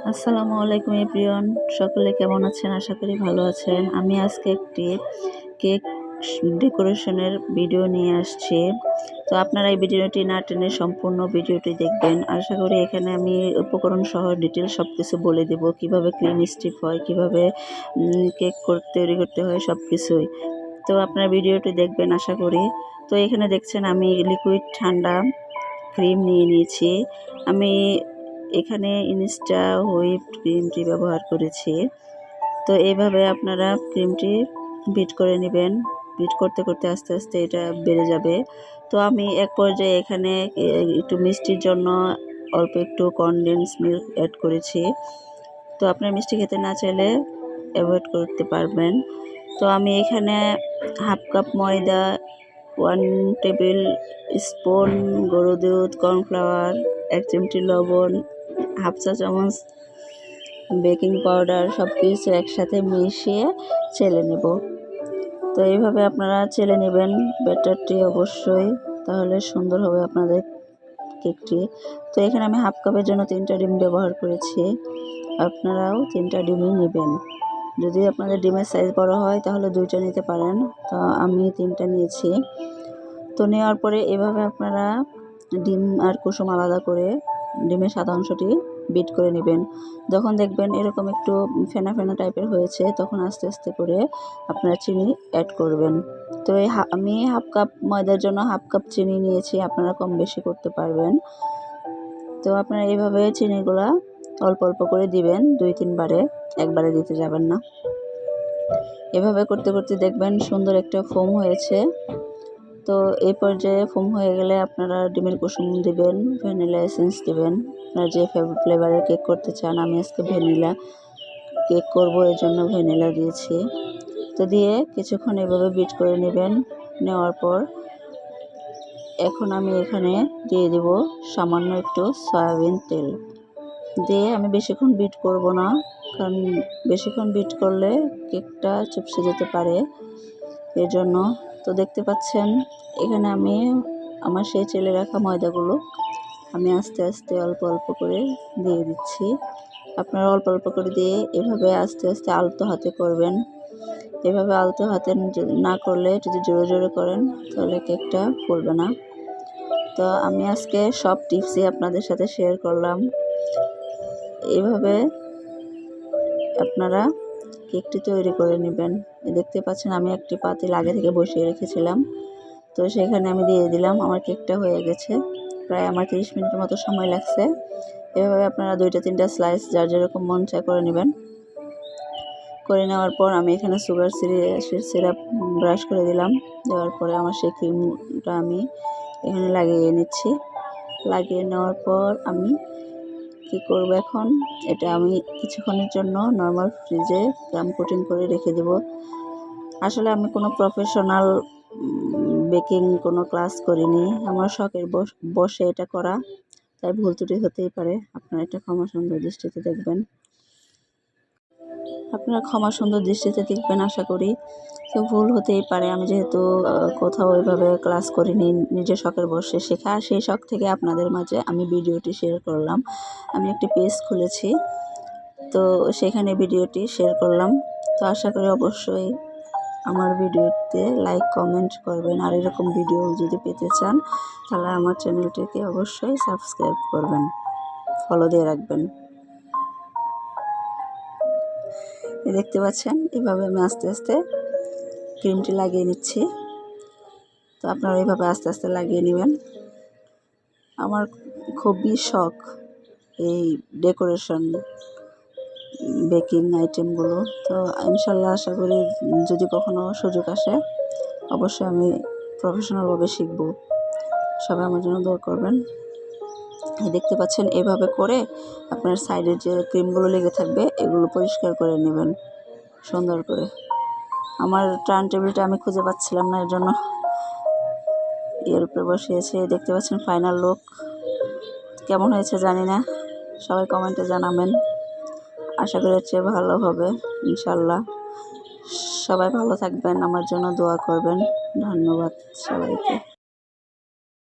আসসালামু আলাইকুম এভরিওয়ান, সকলে কেমন আছেন? আশা করি ভালো আছেন। আমি আজকে একটি কেক ডেকোরেশনের ভিডিও নিয়ে আসছি। তো আপনারা এই ভিডিওটি না টেনে সম্পূর্ণ ভিডিওটি দেখবেন। আশা করি এখানে আমি উপকরণ সহ ডিটেলস সব কিছু বলে দেব, কিভাবে ক্রিম স্টিক হয়, কিভাবে কেক তৈরি করতে হয়, সব কিছুই। তো আপনারা ভিডিওটি দেখবেন আশা করি। তো এখানে দেখছেন আমি লিকুইড ঠান্ডা ক্রিম নিয়ে নিয়েছি। আমি এখানে ইনস্টা হুইপড ক্রিমটি ব্যবহার করেছি। তো এইভাবে আপনারা ক্রিমটি বিট করে নেবেন। বিট করতে করতে আস্তে আস্তে এটা বেড়ে যাবে। তো আমি এক পর্যায়ে এখানে একটু মিষ্টির জন্য অল্প একটু কনডেন্স মিল্ক অ্যাড করেছি। তো আপনার মিষ্টি খেতে না চাইলে অ্যাভয়েড করতে পারবেন। তো আমি এখানে হাফ কাপ ময়দা, 1 টেবিল স্পুন গরুর দুধ, কর্নফ্লাওয়ার, 1 চিমটি লবণ, হাফ চা চামচ বেকিং পাউডার সব কিছু একসাথে মিশিয়ে চেলে নেব। তো এইভাবে আপনারা চেলে নেবেন ব্যাটারটি অবশ্যই, তাহলে সুন্দর হবে আপনাদের কেকটি। তো এখানে আমি হাফ কাপের জন্য 3টা ডিম ব্যবহার করেছি। আপনারাও 3টা ডিমই নেবেন। যদি আপনাদের ডিমের সাইজ বড় হয় তাহলে 2টা নিতে পারেন। তো আমি 3টা নিয়েছি। তো নেওয়ার পরে এভাবে আপনারা ডিম আর কুসুম আলাদা করে ডিমের সাদা অংশটি বিট করে নেবেন। যখন দেখবেন এরকম একটু ফেনা ফেনা টাইপের হয়েছে, তখন আস্তে আস্তে করে আপনারা চিনি অ্যাড করবেন। তো আমি হাফ কাপ ময়দার জন্য হাফ কাপ চিনি নিয়েছি, আপনারা কম বেশি করতে পারবেন। তো আপনারা এইভাবে চিনিগুলা অল্প অল্প করে দিবেন 2-3 বারে, একবারে দিতে যাবেন না। এভাবে করতে করতে দেখবেন সুন্দর একটা ফোম হয়েছে। তো এই পর্যায়ে ফোম হয়ে গেলে আপনারা ডিমের কুসুম দিবেন, ভ্যানিলা এসেন্স দিবেন। আপনারা যে ফ্লেভারের কেক করতে চান, আমি আজকে ভ্যানিলা কেক করব, এর জন্য ভ্যানিলা দিয়েছি। তো দিয়ে কিছুক্ষণ এভাবে বিট করে নেবেন। নেওয়ার পর এখন আমি এখানে দিয়ে দেব সামান্য একটু সয়াবিন তেল। দিয়ে আমি বেশিক্ষণ বিট করব না, কারণ বেশিক্ষণ বিট করলে কেকটা চুপসে যেতে পারে, এর জন্য। তো দেখতে পাচ্ছেন এখানে আমি আমার সেই চেলে রাখা ময়দাগুলো আমি আস্তে আস্তে অল্প অল্প করে দিয়ে দিচ্ছি। আপনারা অল্প অল্প করে দিয়ে এভাবে আস্তে আস্তে আলতো হাতে করবেন। এভাবে আলতো হাতে না করলে যদি জোরে জোরে করেন তাহলে কেকটা ফুলবে না। তো আমি আজকে সব টিপসই আপনাদের সাথে শেয়ার করলাম। এভাবে আপনারা কেকটি তৈরি করে নেবেন। দেখতে পাচ্ছেন আমি একটি পাতিল আগে থেকে বসিয়ে রেখেছিলাম, তো সেখানে আমি দিয়ে দিলাম। আমার কেকটা হয়ে গেছে, প্রায় আমার 30 মিনিটের মতো সময় লাগছে। এভাবে আপনারা 2-3টা স্লাইস যার যেরকম মন চায় করে নেবেন। করে নেওয়ার পর আমি এখানে সুগার সিরাপ ব্রাশ করে দিলাম। দেওয়ার পরে আমার সেই ক্রিমটা আমি এখানে লাগিয়ে নিচ্ছি। লাগিয়ে নেওয়ার পর আমি কি করব এখন, এটা আমি কিছুক্ষণের জন্য নর্মাল ফ্রিজে গাম কোটিং করে রেখে দেব। আসলে আমি কোনো প্রফেশনাল বেকিং কোনো ক্লাস করিনি, আমার শখের বসে এটা করা, তাই ভুল ত্রুটি হতেই পারে। আপনারা এটা ক্ষমা সুন্দর দৃষ্টিতে দেখবেন, আশা করি। তো ভুল হতেই পারে, আমি যেহেতু কোথাও ওইভাবে ক্লাস করিনি, নিজের শখের বসে শেখা, সেই শখ থেকে আপনাদের মাঝে আমি ভিডিওটি শেয়ার করলাম। আমি একটি পেজ খুলেছি, তো সেখানে ভিডিওটি শেয়ার করলাম। তো আশা করি অবশ্যই আমার ভিডিওতে লাইক কমেন্ট করবেন, আর এরকম ভিডিও যদি পেতে চান তাহলে আমার চ্যানেলটিকে অবশ্যই সাবস্ক্রাইব করবেন, ফলো দিয়ে রাখবেন। দেখতে পাচ্ছেন এভাবে আমি আস্তে আস্তে ক্রিমটি লাগিয়ে নিচ্ছি। তো আপনারা এইভাবে আস্তে আস্তে লাগিয়ে নেবেন। আমার খুবই শখ এই ডেকোরেশন বেকিং আইটেমগুলো। তো ইনশাল্লাহ আশা করি যদি কখনো সুযোগ আসে অবশ্যই আমি প্রফেশনালভাবে শিখব। সবাই আমার জন্য দোয়া করবেন। দেখতে পাচ্ছেন এভাবে করে আপনার সাইডের যে ক্রিমগুলো লেগে থাকবে এগুলো পরিষ্কার করে নেবেন সুন্দর করে। আমার টার্ন টেবিলটা আমি খুঁজে পাচ্ছিলাম না, এর জন্য এর উপরে বসিয়েছে। দেখতে পাচ্ছেন ফাইনাল লুক কেমন হয়েছে জানি না, সবাই কমেন্টে জানাবেন। আশা করি হচ্ছে ভালো হবে ইনশাল্লাহ। সবাই ভালো থাকবেন, আমার জন্য দোয়া করবেন। ধন্যবাদ সবাইকে।